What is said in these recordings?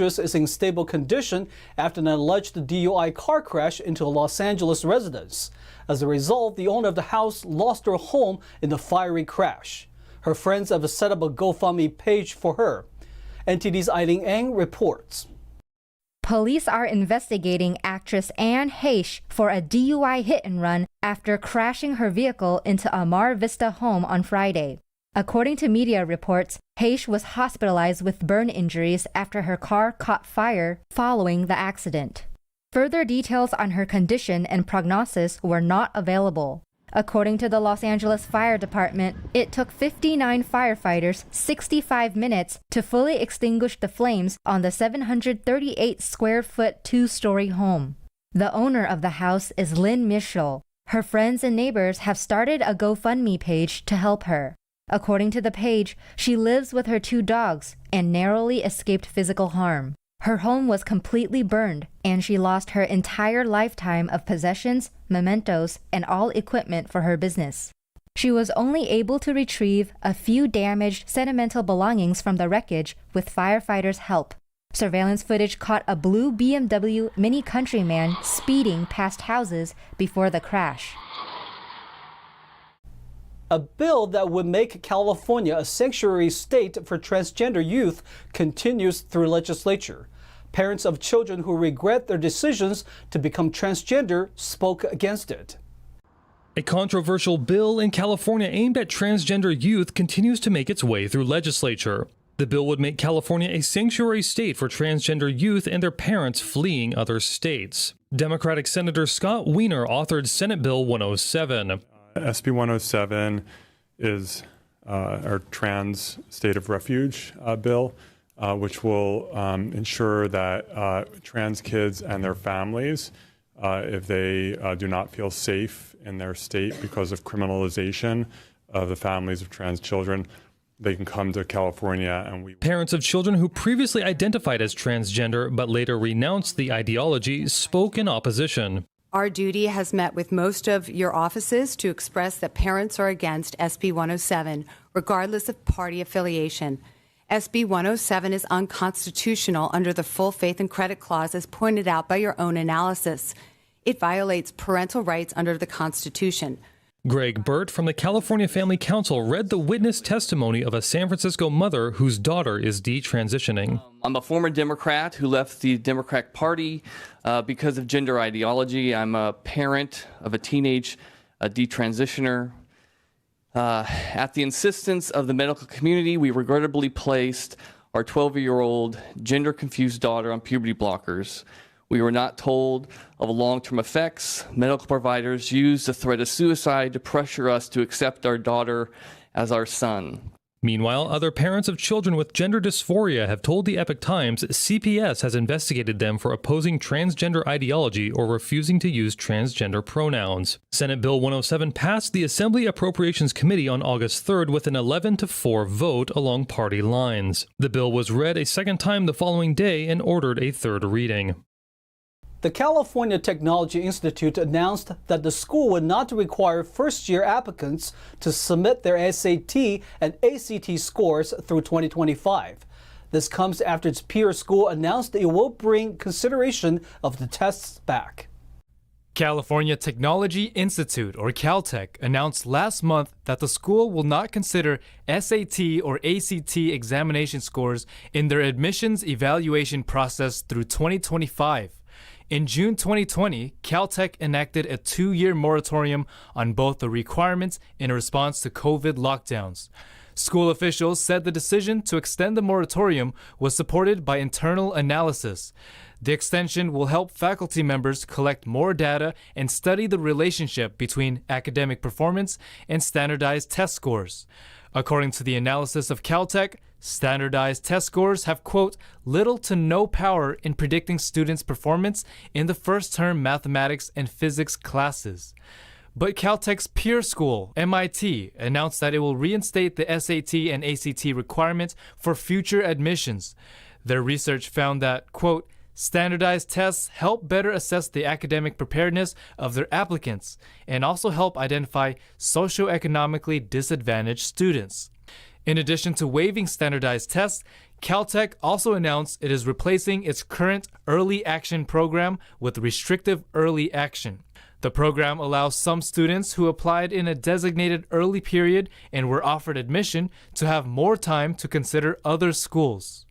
actress is in stable condition after an alleged DUI car crash into a Los Angeles residence. As a result, the owner of the house lost her home in the fiery crash. Her friends have set up a GoFundMe page for her. NTD's Eileen Ang reports. Police are investigating actress Anne Heche for a DUI hit-and-run after crashing her vehicle into a Mar Vista home on Friday. According to media reports, Heche was hospitalized with burn injuries after her car caught fire following the accident. Further details on her condition and prognosis were not available. According to the Los Angeles Fire Department, it took 59 firefighters 65 minutes to fully extinguish the flames on the 738 square foot two-story home. The owner of the house is Lynn Mitchell. Her friends and neighbors have started a GoFundMe page to help her. According to the page, she lives with her 2 dogs and narrowly escaped physical harm. Her home was completely burned, and she lost her entire lifetime of possessions, mementos, and all equipment for her business. She was only able to retrieve a few damaged sentimental belongings from the wreckage with firefighters' help. Surveillance footage caught a blue BMW Mini Countryman speeding past houses before the crash. A bill that would make California a sanctuary state for transgender youth continues through legislature. Parents of children who regret their decisions to become transgender spoke against it. A controversial bill in California aimed at transgender youth continues to make its way through legislature. The bill would make California a sanctuary state for transgender youth and their parents fleeing other states. Democratic Senator Scott Wiener authored Senate Bill 107. SB 107 is our trans state of refuge bill, which will ensure that trans kids and their families, if they do not feel safe in their state because of criminalization of the families of trans children, they can come to California. And Parents of children who previously identified as transgender but later renounced the ideology spoke in opposition. Our duty has met with most of your offices to express that parents are against SB 107, regardless of party affiliation. SB 107 is unconstitutional under the full faith and credit clause, as pointed out by your own analysis. It violates parental rights under the Constitution. Greg Burt from the California Family Council read the witness testimony of a San Francisco mother whose daughter is detransitioning. I'm a former Democrat who left the Democratic Party because of gender ideology. I'm a parent of a teenage detransitioner. At the insistence of the medical community, we regrettably placed our 12-year-old gender-confused daughter on puberty blockers. We were not told of long-term effects. Medical providers used the threat of suicide to pressure us to accept our daughter as our son. Meanwhile, other parents of children with gender dysphoria have told the Epoch Times CPS has investigated them for opposing transgender ideology or refusing to use transgender pronouns. Senate Bill 107 passed the Assembly Appropriations Committee on August 3rd with an 11-4 vote along party lines. The bill was read a second time the following day and ordered a third reading. The California Technology Institute announced that the school would not require first-year applicants to submit their SAT and ACT scores through 2025. This comes after its peer school announced it will bring consideration of the tests back. California Technology Institute, or CALTECH, announced last month that the school will not consider SAT or ACT examination scores in their admissions evaluation process through 2025. In June 2020, CALTECH enacted a 2-year moratorium on both the requirements in response to COVID lockdowns. School officials said the decision to extend the moratorium was supported by internal analysis. The extension will help faculty members collect more data and study the relationship between academic performance and standardized test scores. According to the analysis of CALTECH, standardized test scores have, quote, little to no power in predicting students' performance in the first-term mathematics and physics classes. But CALTECH's peer school, MIT, announced that it will reinstate the SAT and ACT requirements for future admissions. Their research found that, quote, standardized tests help better assess the academic preparedness of their applicants and also help identify socioeconomically disadvantaged students. In addition to waiving standardized tests, CALTECH also announced it is replacing its current Early Action program with Restrictive Early Action. The program allows some students who applied in a designated early period and were offered admission to have more time to consider other schools.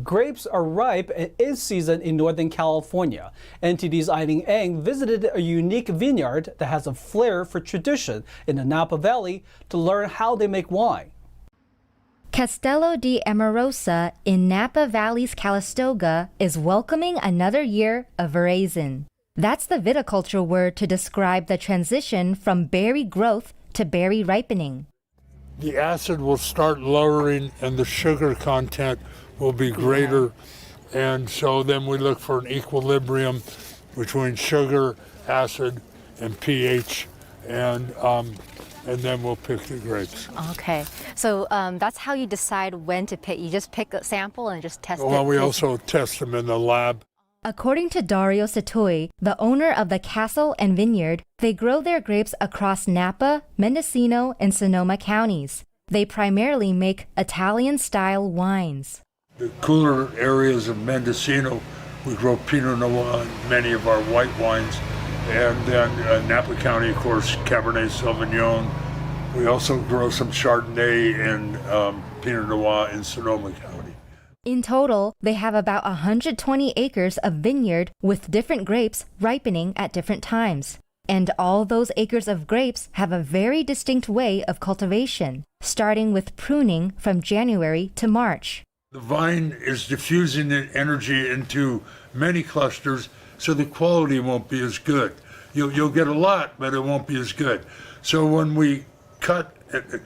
Grapes are ripe and in season in Northern California. NTD's Eileen Eng visited a unique vineyard that has a flair for tradition in the Napa Valley to learn how they make wine. Castello di Amorosa in Napa Valley's Calistoga is welcoming another year of veraison. That's the viticulture word to describe the transition from berry growth to berry ripening. The acid will start lowering and the sugar content will be greater. And so then we look for an equilibrium between sugar, acid, and pH. And then we'll pick the grapes. Okay, so that's how you decide when to pick. You just pick a sample and just test it? Well, we also test them in the lab. According to Dario Satoi, the owner of the castle and vineyard, they grow their grapes across Napa, Mendocino, and Sonoma counties. They primarily make Italian-style wines. The cooler areas of Mendocino, we grow Pinot Noir and many of our white wines. And then Napa County, of course, Cabernet Sauvignon. We also grow some Chardonnay and Pinot Noir in Sonoma County. In total, they have about 120 acres of vineyard with different grapes ripening at different times. And all those acres of grapes have a very distinct way of cultivation, starting with pruning from January to March. The vine is diffusing the energy into many clusters, so the quality won't be as good. You'll get a lot, but it won't be as good. So when we cut, it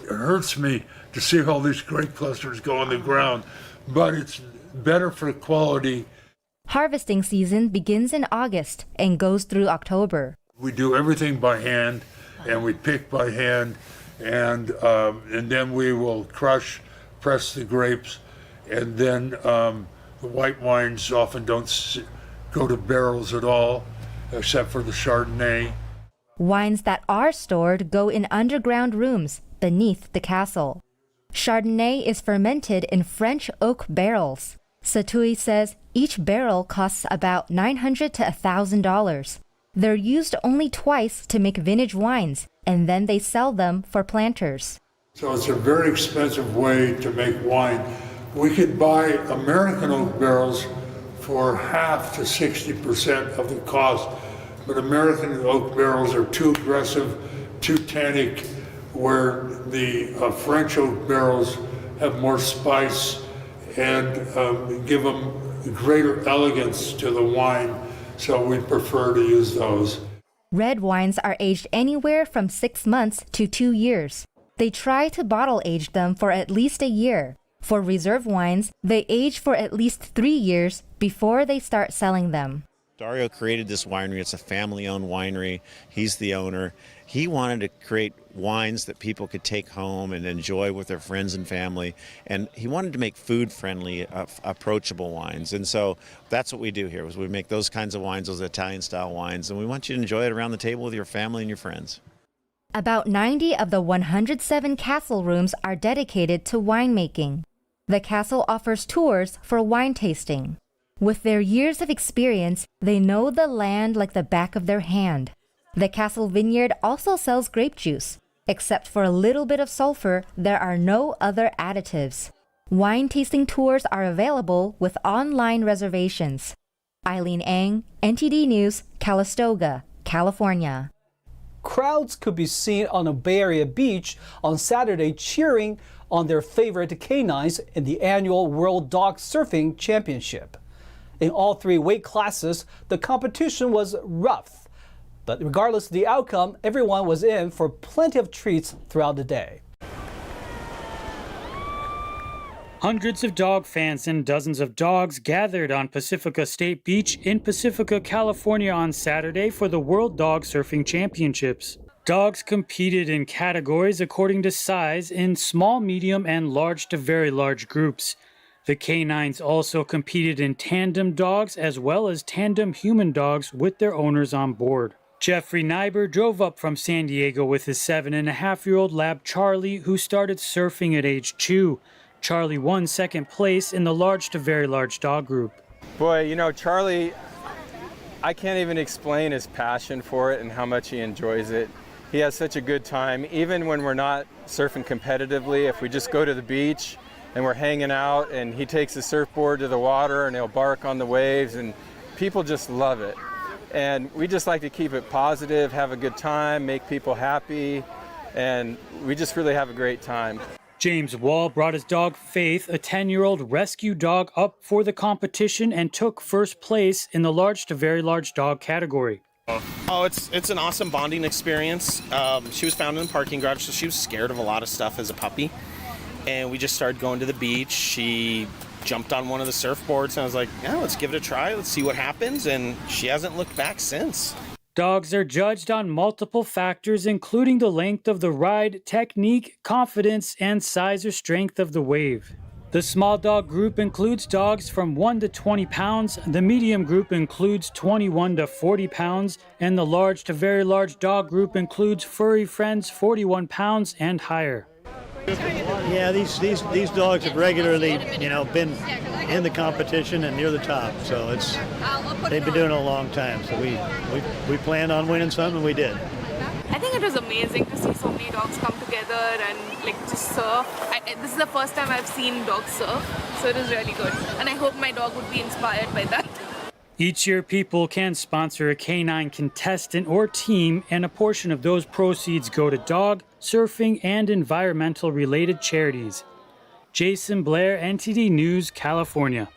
hurts me to see all these grape clusters go on the ground, but it's better for quality. Harvesting season begins in August and goes through October. We do everything by hand, and we pick by hand, and then we will press the grapes, and then the white wines often don't go to barrels at all, except for the Chardonnay. Wines that are stored go in underground rooms beneath the castle. Chardonnay is fermented in French oak barrels. Satui says each barrel costs about $900 to $1,000. They're used only twice to make vintage wines, and then they sell them for planters. So it's a very expensive way to make wine. We could buy American oak barrels for half to 60% of the cost, but American oak barrels are too aggressive, too tannic, where the French oak barrels have more spice and give them greater elegance to the wine, so we prefer to use those. Red wines are aged anywhere from 6 months to 2 years. They try to bottle age them for at least a year. For reserve wines, they age for at least 3 years before they start selling them. Dario created this winery. It's a family-owned winery. He's the owner. He wanted to create wines that people could take home and enjoy with their friends and family. And he wanted to make food-friendly, approachable wines. And so that's what we do here, is we make those kinds of wines, those Italian-style wines, and we want you to enjoy it around the table with your family and your friends. About 90 of the 107 castle rooms are dedicated to winemaking. The castle offers tours for wine tasting. With their years of experience, they know the land like the back of their hand. The castle vineyard also sells grape juice. Except for a little bit of sulfur, there are no other additives. Wine tasting tours are available with online reservations. Eileen Eng, NTD News, Calistoga, California. Crowds could be seen on a Bay Area beach on Saturday cheering on their favorite canines in the annual World Dog Surfing Championship. In all 3 weight classes, the competition was rough. But regardless of the outcome, everyone was in for plenty of treats throughout the day. Hundreds of dog fans and dozens of dogs gathered on Pacifica State Beach in Pacifica, California on Saturday for the World Dog Surfing Championships. Dogs competed in categories according to size in small, medium, and large to very large groups. The canines also competed in tandem dogs as well as tandem human dogs with their owners on board. Jeffrey Nyber drove up from San Diego with his 7.5-year-old lab Charlie, who started surfing at age 2. Charlie won second place in the large to very large dog group. Boy, you know, Charlie, I can't even explain his passion for it and how much he enjoys it. He has such a good time, even when we're not surfing competitively. If we just go to the beach and we're hanging out and he takes the surfboard to the water and he'll bark on the waves, and people just love it. And we just like to keep it positive, have a good time, make people happy, and we just really have a great time. James Wall brought his dog Faith, a 10-year-old rescue dog, up for the competition and took first place in the large to very large dog category. Oh, it's an awesome bonding experience. She was found in the parking garage, so she was scared of a lot of stuff as a puppy. And we just started going to the beach. She jumped on one of the surfboards, and I was like, yeah, let's give it a try. Let's see what happens. And she hasn't looked back since. Dogs are judged on multiple factors, including the length of the ride, technique, confidence, and size or strength of the wave. The small dog group includes dogs from 1 to 20 pounds, the medium group includes 21 to 40 pounds, and the large to very large dog group includes furry friends 41 pounds and higher. Yeah, these dogs have regularly, been in the competition and near the top, so they've been doing it a long time. So we planned on winning some, and we did. I think it was amazing to see so many dogs come together and just surf. This is the first time I've seen dogs surf, so it was really good. And I hope my dog would be inspired by that. Each year, people can sponsor a canine contestant or team, and a portion of those proceeds go to dog, surfing, and environmental-related charities. Jason Blair, NTD News, California.